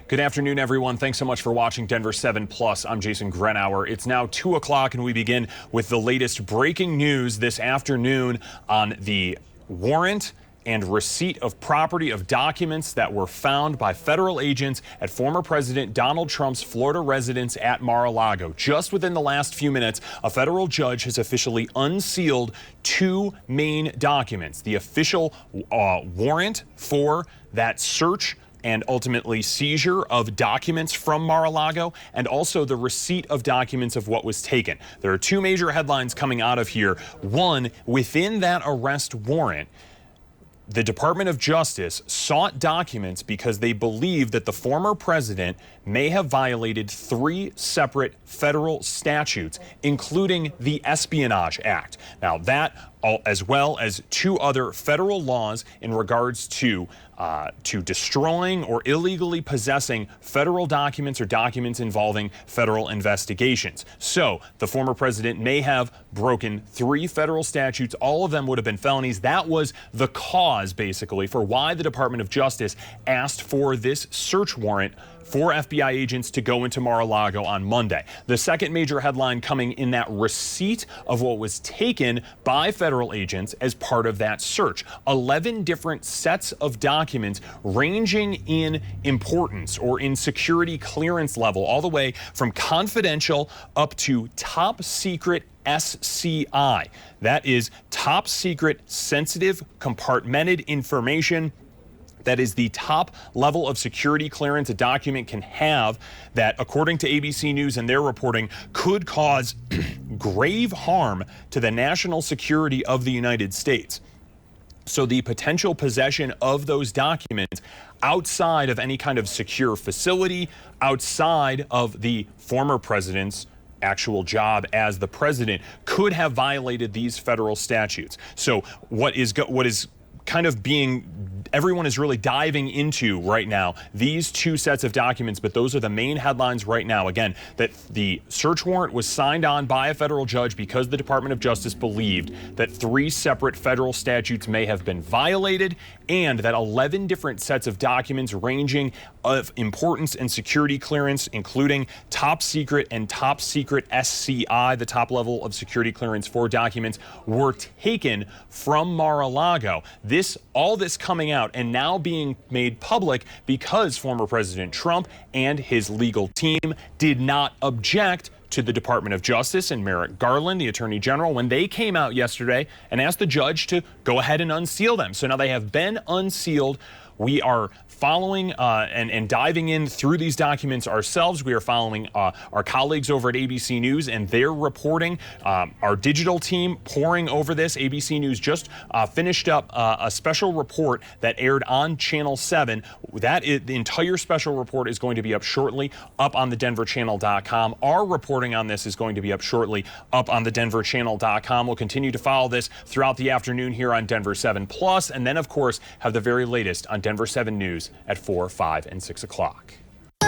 Good afternoon, everyone. Thanks so much for watching Denver 7 Plus. I'm Jason Grenauer. It's now 2 o'clock, and we begin with the latest breaking news this afternoon on the warrant and receipt of property of documents that were found by federal agents at former President Donald Trump's Florida residence at Mar-a-Lago. Just within the last few minutes, a federal judge has officially unsealed 2 main documents: the official warrant for that search and ultimately seizure of documents from Mar-a-Lago, and also the receipt of documents of what was taken. There are 2 major headlines coming out of here. One, within that arrest warrant, the Department of Justice sought documents because they believe that the former president may have violated 3 separate federal statutes, including the Espionage Act. Now, that, as well as 2 other federal laws in regards to destroying or illegally possessing federal documents or documents involving federal investigations. So the former president may have broken 3 federal statutes. All of them would have been felonies. That was the cause, basically, for why the Department of Justice asked for this search warrant for FBI agents to go into Mar-a-Lago on Monday. The second major headline coming in that receipt of what was taken by federal agents as part of that search. 11 different sets of documents ranging in importance or in security clearance level, all the way from confidential up to top secret SCI. That is top secret, sensitive, compartmented information. That is the top level of security clearance a document can have that, according to ABC News and their reporting, could cause grave harm to the national security of the United States. So the potential possession of those documents outside of any kind of secure facility, outside of the former president's actual job as the president, could have violated these federal statutes. So what is kind of everyone is really diving into right now these 2 sets of documents, but those are the main headlines right now. Again, that the search warrant was signed on by a federal judge because the Department of Justice believed that 3 separate federal statutes may have been violated, and that 11 different sets of documents ranging of importance and security clearance, including top secret and top secret SCI, the top level of security clearance for documents, were taken from Mar-a-Lago. All this coming out and now being made public because former President Trump and his legal team did not object to the Department of Justice and Merrick Garland, the Attorney General, when they came out yesterday and asked the judge to go ahead and unseal them. So now they have been unsealed. We are following and diving in through these documents ourselves. We are following our colleagues over at ABC News and their reporting. Our digital team pouring over this. ABC News just finished up a special report that aired on Channel 7. The entire special report is going to be up shortly, up on the denverchannel.com. Our reporting on this is going to be up shortly, up on the denverchannel.com. We'll continue to follow this throughout the afternoon here on Denver 7 Plus, and then, of course, have the very latest on Denver 7 News at 4, 5, and 6 o'clock.